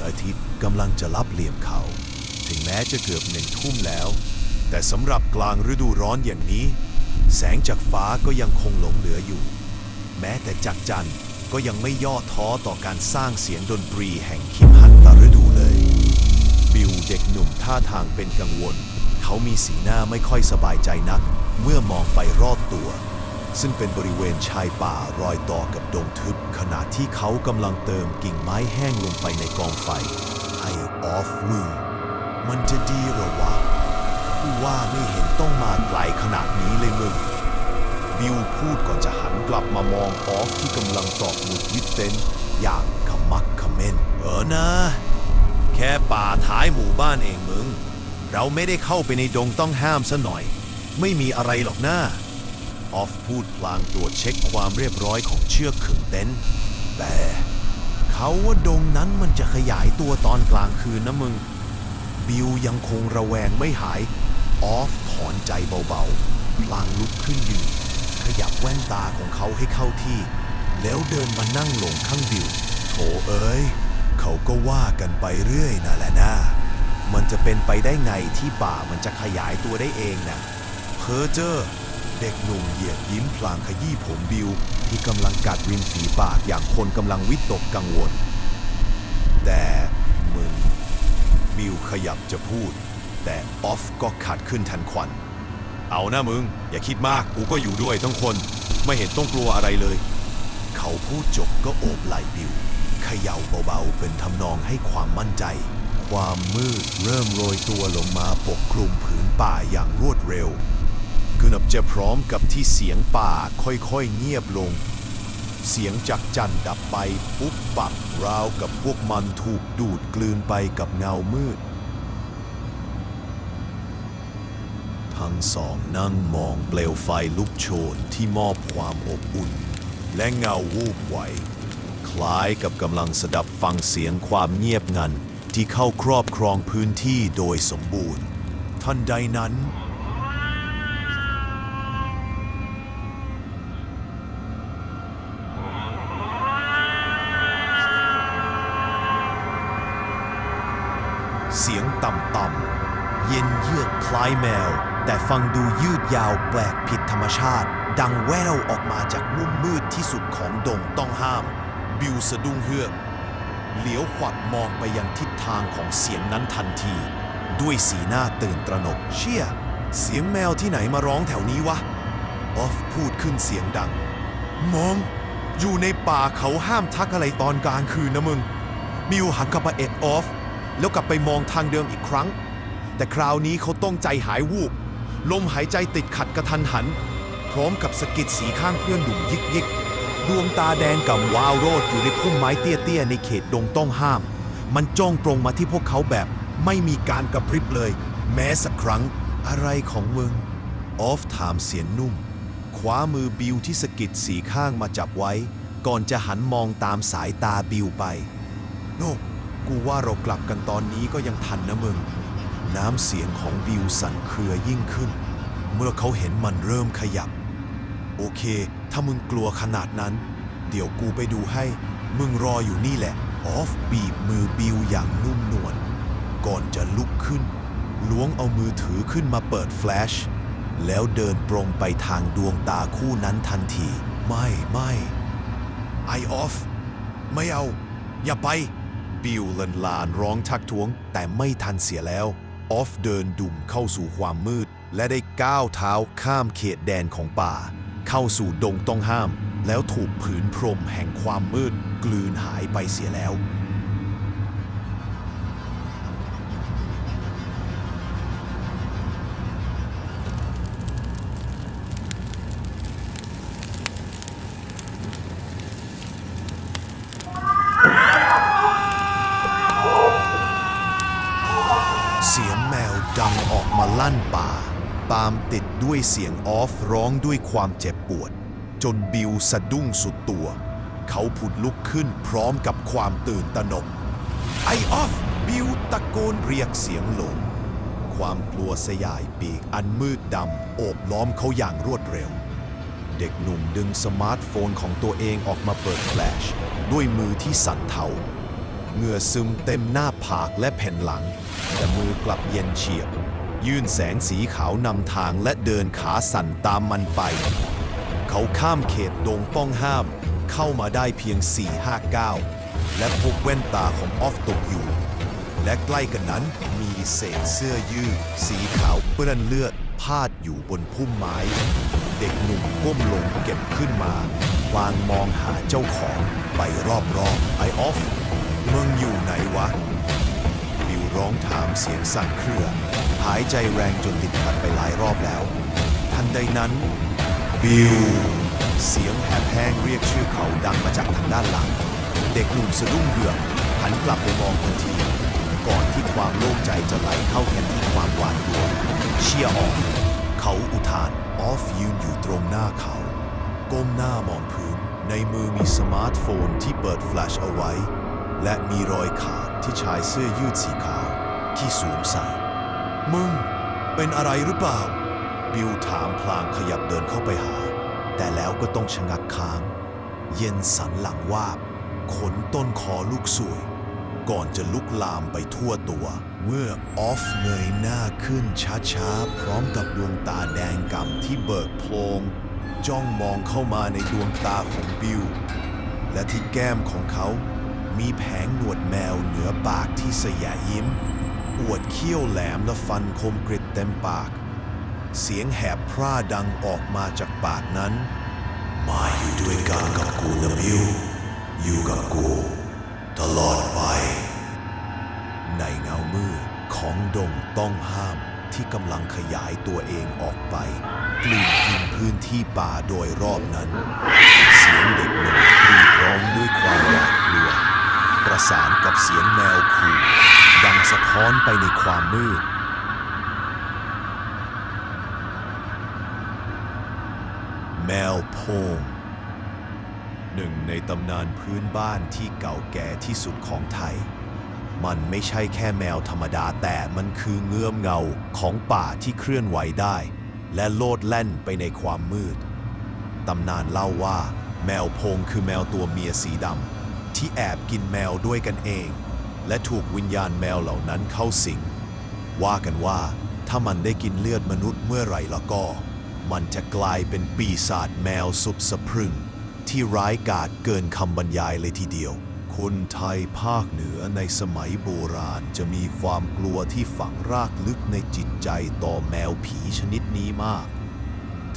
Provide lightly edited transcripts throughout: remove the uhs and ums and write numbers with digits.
อาทิตย์กำลังจะลับเหลี่ยมเขาถึงแม้จะเกือบ1 ทุ่มแล้วแต่สำหรับกลางฤดูร้อนอย่างนี้แสงจากฟ้าก็ยังคงหลงเหลืออยู่แม้แต่จักรจันทร์ก็ยังไม่ย่อท้อต่อการสร้างเสียงดนตรีแห่งคิมฮันตฤดูเลยบิลเด็กหนุ่มท่าทางเป็นกังวลเขามีสีหน้าไม่ค่อยสบายใจนักเมื่อมองไปรอบตัวซึ่งเป็นบริเวณชายป่ารอยต่อกับดงทึบขณะที่เขากำลังเติมกิ่งไม้แห้งลงไปในกองไฟไอออฟมือมันจะดีหรอวะกูว่าไม่เห็นต้องมาไกลขนาดนี้เลยมึงบิลพูดก่อนจะหันกลับมามองออฟที่กำลังตอกหมุดวิดเต็นอย่างขมักเขม้นนะแค่ป่าท้ายหมู่บ้านเองมึงเราไม่ได้เข้าไปในดงต้องห้ามซะหน่อยไม่มีอะไรหรอกนะออฟพูดพลางตรวจเช็คความเรียบร้อยของเชือกขึงเต็นท์แต่เขาว่าดงนั้นมันจะขยายตัวตอนกลางคืนนะมึงบิลยังคงระแวงไม่หายออฟถอนใจเบาๆพลางลุกขึ้นยืนขยับแว่นตาของเขาให้เข้าที่แล้วเดินมานั่งลงข้างบิลโถเอ้ยเขาก็ว่ากันไปเรื่อยนั่นแหละนะมันจะเป็นไปได้ไงที่ป่ามันจะขยายตัวได้เองนะเพ้อเจ้อเด็กหนุ่มเหยียดยิ้มพลางขยี้ผมบิลที่กำลังกัดริมฝีปากอย่างคนกำลังวิตกกังวลแต่มึงบิลขยับจะพูดแต่ออฟก็ขัดขึ้นทันควันเอานะมึงอย่าคิดมากกูก็อยู่ด้วยทั้งคนไม่เห็นต้องกลัวอะไรเลยเขาพูดจบก็โอบไหล่บิลเขย่าเบาๆเป็นทำนองให้ความมั่นใจความมืดเริ่มโรยตัวลงมาปกคลุมผืนป่าอย่างรวดเร็วเกือบจะพร้อมกับที่เสียงป่าค่อยๆเงียบลงเสียงจักจั่นดับไปปุ๊บปับราวกับพวกมันถูกดูดกลืนไปกับเงามืดทั้งสองนั่งมองเปลวไฟลุกโชนที่มอบความอบอุ่นและเงาวูบไหวคล้ายกับกำลังสดับฟังเสียงความเงียบงันที่เข้าครอบครองพื้นที่โดยสมบูรณ์ทันใดนั้นเสียงต่ำๆเย็นเยือกคล้ายแมวแต่ฟังดูยืดยาวแปลกผิดธรรมชาติดังแว่วออกมาจากมุมมืดที่สุดของดงต้องห้ามบิลสะดุ้งเฮือกเหลียวขวับมองไปยังทิศทางของเสียงนั้นทันทีด้วยสีหน้าตื่นตระหนกเชี่ยเสียงแมวที่ไหนมาร้องแถวนี้วะออฟพูดขึ้นเสียงดังมองอยู่ในป่าเขาห้ามทักอะไรตอนกลางคืนนะมึงบิลหันกลับมาเอ็ดออฟแล้วกลับไปมองทางเดิมอีกครั้งแต่คราวนี้เขาต้องใจหายวูบลมหายใจติดขัดกระทันหันพร้อมกับสะกิดสีข้างเพื่อนดุ่มยิกดวงตาแดงก่ำวาวโรดอยู่ในพุ่มไม้เตี้ยๆในเขตดงต้องห้ามมันจ้องตรงมาที่พวกเขาแบบไม่มีการกระพริบเลยแม้สักครั้งอะไรของมึงออฟถามเสียงนุ่มคว้ามือบิลที่สะกิดสีข้างมาจับไว้ก่อนจะหันมองตามสายตาบิลไปโน่กูว่าเรากลับกันตอนนี้ก็ยังทันนะมึงน้ำเสียงของบิลสั่นเครือยิ่งขึ้นเมื่อเขาเห็นมันเริ่มขยับโอเคถ้ามึงกลัวขนาดนั้นเดี๋ยวกูไปดูให้มึงรออยู่นี่แหละออฟบีบมือบิลอย่างนุ่มนวลก่อนจะลุกขึ้นล้วงเอามือถือขึ้นมาเปิดแฟลชแล้วเดินตรงไปทางดวงตาคู่นั้นทันทีไม่ไอออฟไม่เอาอย่าไปบิลลันลานร้องทักท้วงแต่ไม่ทันเสียแล้วออฟเดินดุ่มเข้าสู่ความมืดและได้ก้าวเท้าข้ามเขตแดนของป่าเข้าสู่ดงต้องห้ามแล้วถูกผืนพรมแห่งความมืดกลืนหายไปเสียแล้วเสียงแมวดังออกมาลั่นป่าตามติดด้วยเสียงออฟร้องด้วยความเจ็บปวดจนบิลสะดุ้งสุดตัวเขาผุดลุกขึ้นพร้อมกับความตื่นตระหนกไอออฟบิลตะโกนเรียกเสียงหลงความกลัวสยายปีกอันมืดดำโอบล้อมเขาอย่างรวดเร็วเด็กหนุ่มดึงสมาร์ทโฟนของตัวเองออกมาเปิดแฟลชด้วยมือที่สั่นเทา เหงื่อซึมเต็มหน้าผากและแผ่นหลังแต่มือกลับเย็นเฉียบยื่นแสงสีขาวนำทางและเดินขาสั่นตามมันไปเขาข้ามเขตดงต้องห้ามเข้ามาได้เพียง 4-5 ก้าวและพบแว่นตาของออฟตกอยู่และใกล้กันนั้นมีเศษเสื้อยืดสีขาวเปื้อนเลือดพาดอยู่บนพุ่มไม้เด็กหนุ่มก้มลงเก็บขึ้นมาพลางมองหาเจ้าของไปรอบๆไอออฟมึงอยู่ไหนวะบิวร้องถามเสียงสั่นเครือหายใจแรงจนติดขัดไปหลายรอบแล้วทันใดนั้นบิวเสียงแหบแห้งเรียกชื่อเขาดังมาจากทางด้านหลังเด็กหนุ่มสะดุ้งเหือกหันกลับไปมองทันทีก่อนที่ความโล่งใจจะไหลเข้าแทนที่ความหวาดกลัวเชียร์ออกเขาอุทานออฟยืนอยู่ตรงหน้าเขาก้มหน้ามองพื้นในมือมีสมาร์ทโฟนที่เปิดแฟลชเอาไว้และมีรอยขาดที่ชายเสื้อยืดสีขาวที่สวมใส่มึงเป็นอะไรหรือเปล่าบิวถามพลางขยับเดินเข้าไปหาแต่แล้วก็ต้องชะงักค้างเย็นสันหลังวาบขนต้นคอลูกสวยก่อนจะลุกลามไปทั่วตัวเมื่อออฟเงยหน้าขึ้นช้าๆพร้อมกับดวงตาแดงก่ำที่เบิกโพลงจ้องมองเข้ามาในดวงตาของบิวและที่แก้มของเขามีแผงหนวดแมวเหนือปากที่สยะยิ้มอวดเขี้ยวแหลมและฟันคมกริบเต็มปากเสียงแหบพร่าดังออกมาจากปากนั้นมาอยู่ด้วยกันกับกูนะบิวอยู่กับกูตลอดไปในเงามืดของดงต้องห้ามที่กำลังขยายตัวเองออกไปกลืนกินพื้นที่ป่าโดยรอบนั้นเสียงเด็กหนุ่มกรีดร้องด้วยความหวาดกลัวประสานกับเสียงแมวขู่ดังสะท้อนไปในความมืดแมวโพงหนึ่งในตำนานพื้นบ้านที่เก่าแก่ที่สุดของไทยมันไม่ใช่แค่แมวธรรมดาแต่มันคือเงื้อมเงาของป่าที่เคลื่อนไหวได้และโลดแล่นไปในความมืดตำนานเล่าว่าแมวโพงคือแมวตัวเมียสีดำที่แอบกินแมวด้วยกันเองและถูกวิญญาณแมวเหล่านั้นเข้าสิงว่ากันว่าถ้ามันได้กินเลือดมนุษย์เมื่อไหร่แล้วก็มันจะกลายเป็นปีศาจแมวสุดสะพรึงที่ร้ายกาจเกินคำบรรยายเลยทีเดียวคนไทยภาคเหนือในสมัยโบราณจะมีความกลัวที่ฝังรากลึกในจิตใจต่อแมวผีชนิดนี้มาก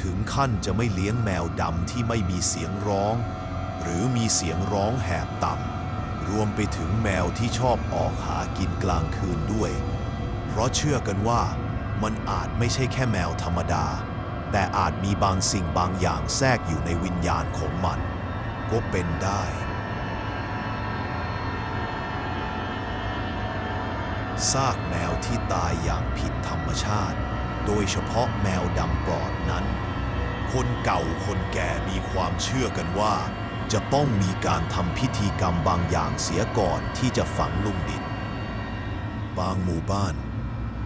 ถึงขั้นจะไม่เลี้ยงแมวดำที่ไม่มีเสียงร้องหรือมีเสียงร้องแหบต่ำรวมไปถึงแมวที่ชอบออกหากินกลางคืนด้วยเพราะเชื่อกันว่ามันอาจไม่ใช่แค่แมวธรรมดาแต่อาจมีบางสิ่งบางอย่างแทรกอยู่ในวิญญาณของมันก็เป็นได้ซากแมวที่ตายอย่างผิดธรรมชาติโดยเฉพาะแมวดำปลอดนั้นคนเก่าคนแก่มีความเชื่อกันว่าจะต้องมีการทำพิธีกรรมบางอย่างเสียก่อนที่จะฝังลงดินบางหมู่บ้าน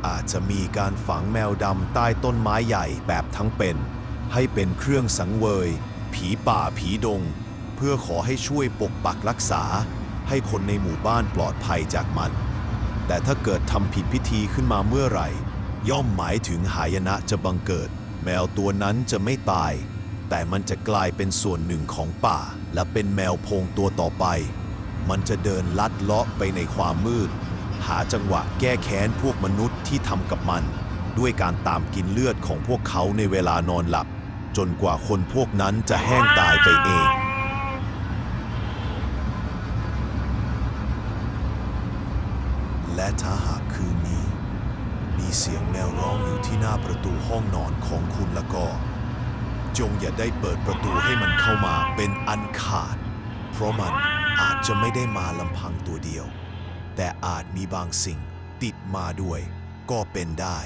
อาจจะมีการฝังแมวดำใต้ต้นไม้ใหญ่แบบทั้งเป็นให้เป็นเครื่องสังเวยผีป่าผีดงเพื่อขอให้ช่วยปกปักรักษาให้คนในหมู่บ้านปลอดภัยจากมันแต่ถ้าเกิดทำผิดพิธีขึ้นมาเมื่อไหร่ย่อมหมายถึงหายนะจะบังเกิดแมวตัวนั้นจะไม่ตายแต่มันจะกลายเป็นส่วนหนึ่งของป่าและเป็นแมวโพงตัวต่อไปมันจะเดินลัดเลาะไปในความมืดหาจังหวะแก้แค้นพวกมนุษย์ที่ทำกับมันด้วยการตามกินเลือดของพวกเขาในเวลานอนหลับจนกว่าคนพวกนั้นจะแห้งตายไปเองและถ้าหากคืนนี้มีเสียงแมวร้องอยู่ที่หน้าประตูห้องนอนของคุณแล้วก็จงอย่าได้เปิดประตูให้มันเข้ามาเป็นอันขาดเพราะมันอาจจะไม่ได้มาลำพังตัวเดียวแต่อาจมีบางสิ่งติดมาด้วยก็เป็นได้